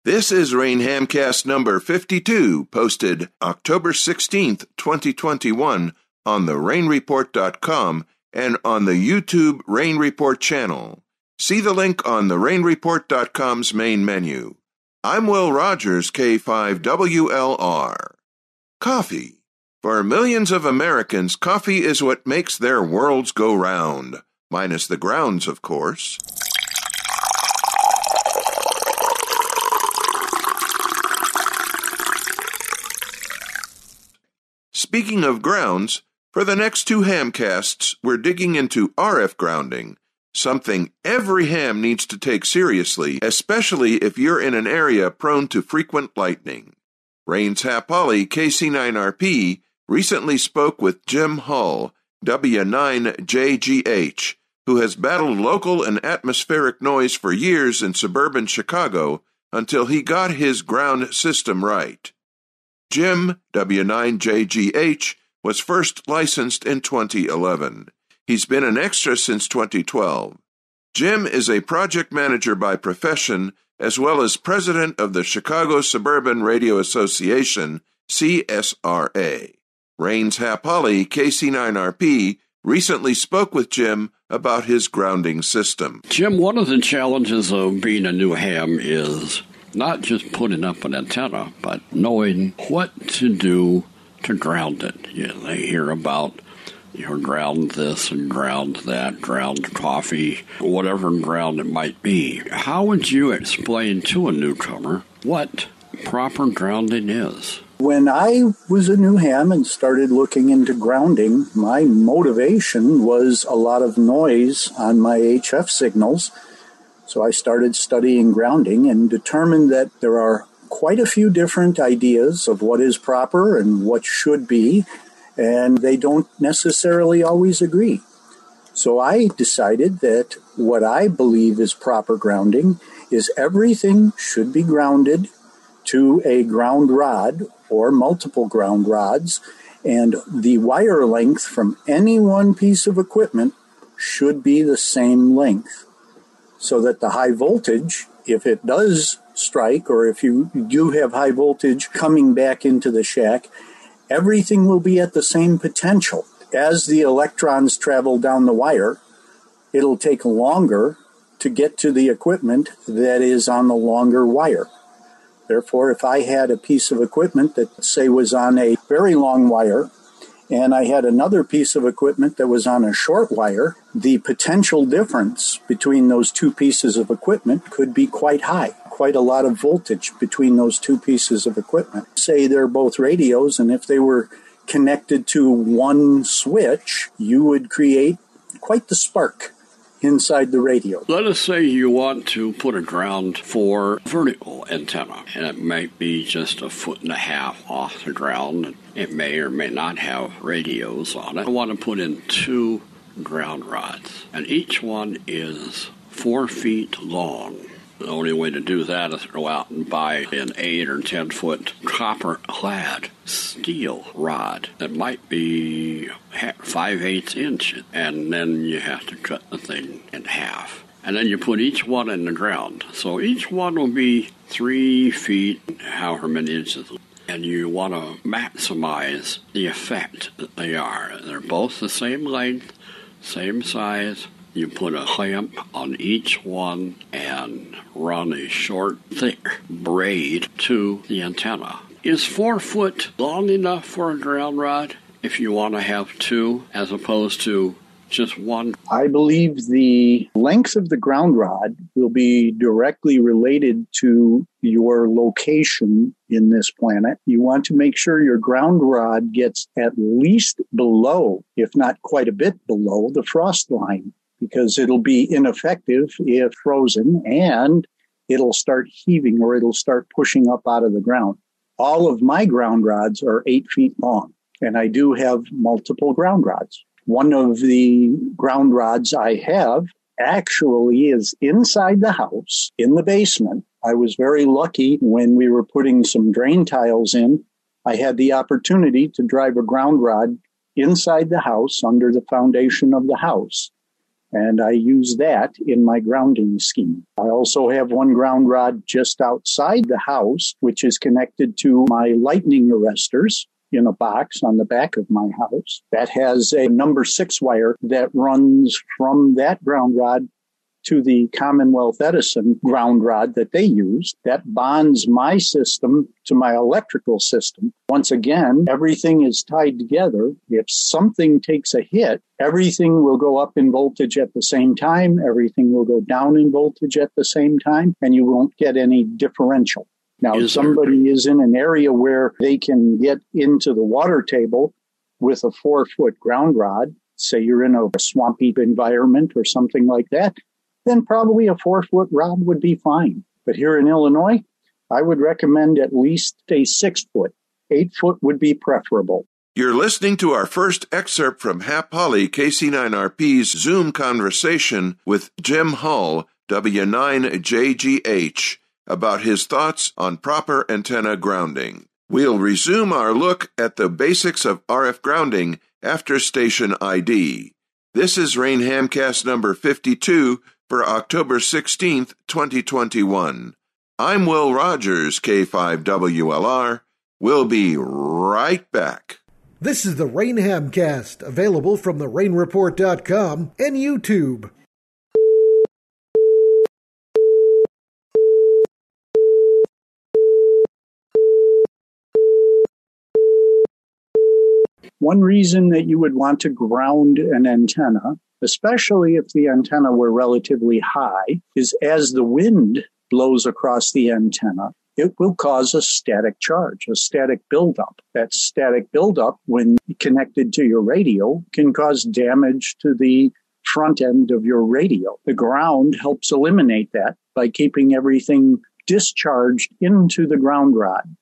This is Rain Hamcast number 52, posted October 16th, 2021 on the rainreport.com and on the YouTube Rain Report channel. See the link on the rainreport.com's main menu. I'm Will Rogers, K5WLR. Coffee. For millions of Americans, coffee is what makes their worlds go round. Minus the grounds, of course. Speaking of grounds, for the next two hamcasts, we're digging into RF grounding, something every ham needs to take seriously, especially if you're in an area prone to frequent lightning. Rain's Hapali, KC9RP, recently spoke with Jim Hull, W9JGH, who has battled local and atmospheric noise for years in suburban Chicago until he got his ground system right. Jim, W9JGH, was first licensed in 2011. He's been an extra since 2012. Jim is a project manager by profession, as well as president of the Chicago Suburban Radio Association, CSRA. Rain's Hapali, KC9RP, recently spoke with Jim about his grounding system. Jim, one of the challenges of being a new ham is not just putting up an antenna, but knowing what to do to ground it. They hear about ground this and ground that, ground coffee, whatever ground it might be. How would you explain to a newcomer what proper grounding is? When I was a new ham and started looking into grounding, my motivation was a lot of noise on my HF signals. So I started studying grounding and determined that there are quite a few different ideas of what is proper and what should be, and they don't necessarily always agree. So I decided that what I believe is proper grounding is everything should be grounded to a ground rod or multiple ground rods, and the wire length from any one piece of equipment should be the same length, so that the high voltage, if it does strike, or if you do have high voltage coming back into the shack, everything will be at the same potential. As the electrons travel down the wire, it'll take longer to get to the equipment that is on the longer wire. Therefore, if I had a piece of equipment that, say, was on a very long wire, and I had another piece of equipment that was on a short wire, the potential difference between those two pieces of equipment could be quite high, quite a lot of voltage between those two pieces of equipment. Say they're both radios, and if they were connected to one switch, you would create quite the spark inside the radio. Let us say you want to put a ground for vertical antenna, and it might be just 1.5 feet off the ground. It may or may not have radios on it. I want to put in 2 ground rods, and each one is 4 feet long. The only way to do that is to go out and buy an 8 or 10 foot copper-clad steel rod that might be 5/8 inches, and then you have to cut the thing in half. And then you put each one in the ground. So each one will be 3 feet, however many inches. And you want to maximize the effect that they are. They're both the same length, same size. You put a clamp on each one and run a short, thick braid to the antenna. Is 4 foot long enough for a ground rod if you want to have 2 as opposed to just 1? I believe the length of the ground rod will be directly related to your location in this planet. You want to make sure your ground rod gets at least below, if not quite a bit below, the frost line, because it'll be ineffective if frozen, and it'll start heaving or it'll start pushing up out of the ground. All of my ground rods are 8 feet long, and I do have multiple ground rods. One of the ground rods I have actually is inside the house, in the basement. I was very lucky when we were putting some drain tiles in. I had the opportunity to drive a ground rod inside the house under the foundation of the house. and I use that in my grounding scheme. I also have one ground rod just outside the house, which is connected to my lightning arresters in a box on the back of my house. That has a number 6 wire that runs from that ground rod to the Commonwealth Edison ground rod that they use. That bonds my system to my electrical system. Once again, everything is tied together. If something takes a hit, everything will go up in voltage at the same time. Everything will go down in voltage at the same time, and you won't get any differential. Now, if somebody is in an area where they can get into the water table with a 4-foot ground rod, say you're in a swampy environment or something like that, then probably a 4-foot rod would be fine. But here in Illinois, I would recommend at least a 6-foot. 8-foot would be preferable. You're listening to our first excerpt from Hap Holly, KC9RP's Zoom conversation with Jim Hull, W9JGH, about his thoughts on proper antenna grounding. We'll resume our look at the basics of RF grounding after station ID. This is Rain Hamcast number 52 for October 16th, 2021. I'm Will Rogers, K5WLR. We'll be right back. This is the Rain Hamcast, available from the rainreport.com and YouTube. One reason that you would want to ground an antenna, especially if the antenna were relatively high, is as the wind blows across the antenna, it will cause a static charge, a static buildup. That static buildup, when connected to your radio, can cause damage to the front end of your radio. The ground helps eliminate that by keeping everything discharged into the ground rod.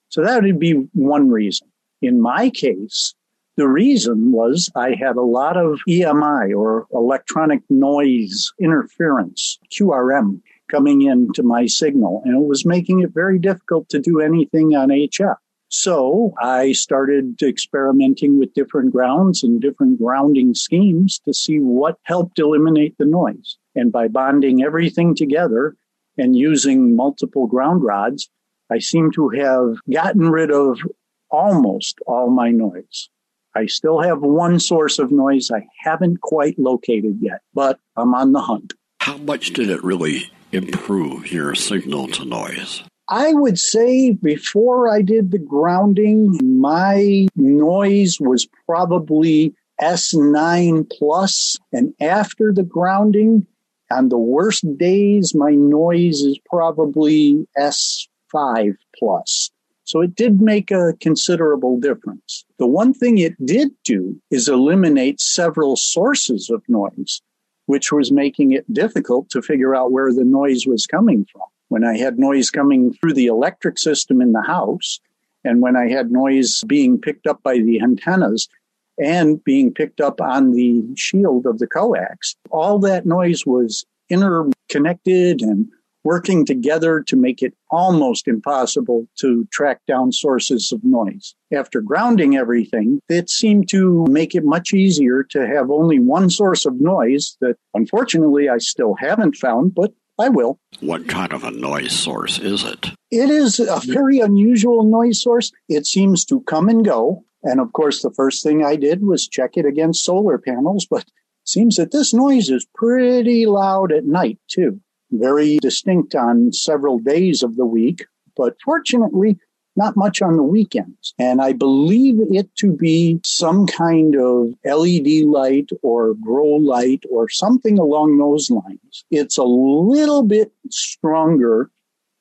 So that would be one reason. In my case, the reason was I had a lot of EMI, or electronic noise interference, QRM, coming into my signal, and it was making it very difficult to do anything on HF. So I started experimenting with different grounds and different grounding schemes to see what helped eliminate the noise. And by bonding everything together and using multiple ground rods, I seem to have gotten rid of almost all my noise. I still have one source of noise I haven't quite located yet, but I'm on the hunt. How much did it really improve your signal to noise? I would say before I did the grounding, my noise was probably S9 plus, and after the grounding, on the worst days, my noise is probably S5 plus. So it did make a considerable difference. The one thing it did do is eliminate several sources of noise, which was making it difficult to figure out where the noise was coming from. When I had noise coming through the electric system in the house, and when I had noise being picked up by the antennas and being picked up on the shield of the coax, all that noise was interconnected and working together to make it almost impossible to track down sources of noise. After grounding everything, it seemed to make it much easier to have only one source of noise that, unfortunately, I still haven't found, but I will. What kind of a noise source is it? It is a very unusual noise source. It seems to come and go. And of course, the first thing I did was check it against solar panels, but it seems that this noise is pretty loud at night, too. Very distinct on several days of the week, but fortunately, not much on the weekends. And I believe it to be some kind of LED light or grow light or something along those lines. It's a little bit stronger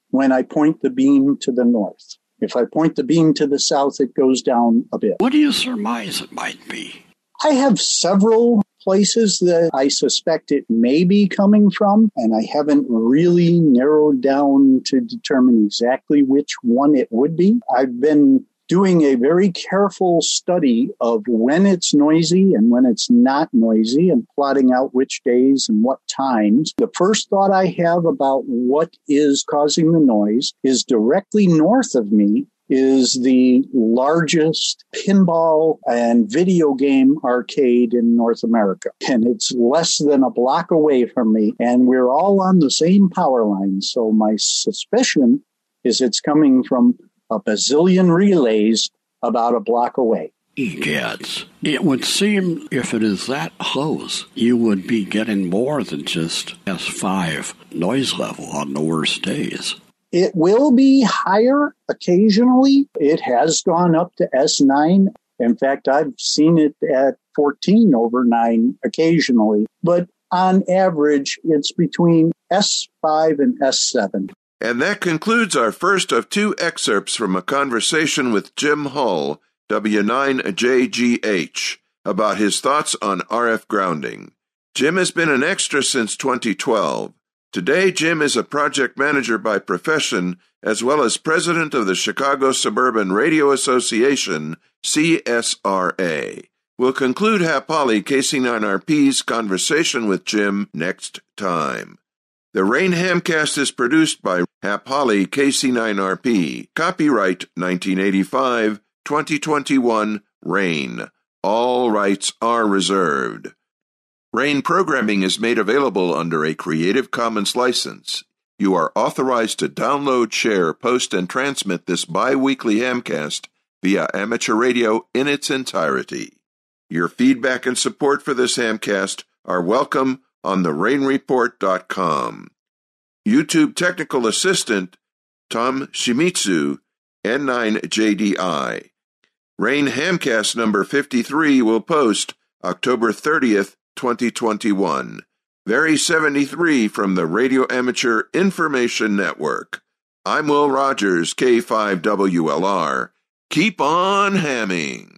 when I point the beam to the north. If I point the beam to the south, it goes down a bit. What do you surmise it might be? I have several places that I suspect it may be coming from, and I haven't really narrowed down to determine exactly which one it would be. I've been doing a very careful study of when it's noisy and when it's not noisy and plotting out which days and what times. The first thought I have about what is causing the noise is directly north of me is the largest pinball and video game arcade in North America. And it's less than a block away from me, and we're all on the same power line. So my suspicion is it's coming from a bazillion relays about a block away. Egads. It would seem if it is that close, you would be getting more than just S5 noise level on the worst days. It will be higher occasionally. It has gone up to S9. In fact, I've seen it at 14 over 9 occasionally. But on average, it's between S5 and S7. And that concludes our first of 2 excerpts from a conversation with Jim Hull, W9JGH, about his thoughts on RF grounding. Jim has been an extra since 2012. Today, Jim is a project manager by profession, as well as president of the Chicago Suburban Radio Association, CSRA. We'll conclude Hap Holly KC9RP's conversation with Jim next time. The Rain Hamcast is produced by Hap Holly KC9RP. Copyright 1985, 2021, Rain. All rights are reserved. Rain programming is made available under a Creative Commons license. You are authorized to download, share, post, and transmit this bi-weekly Hamcast via amateur radio in its entirety. Your feedback and support for this Hamcast are welcome on therainreport.com. YouTube technical assistant Tom Shimizu, N9JDI. Rain Hamcast number 53 will post October 30th, 2021. Very 73 from the Radio Amateur Information Network. I'm Will Rogers, K5WLR. Keep on hamming.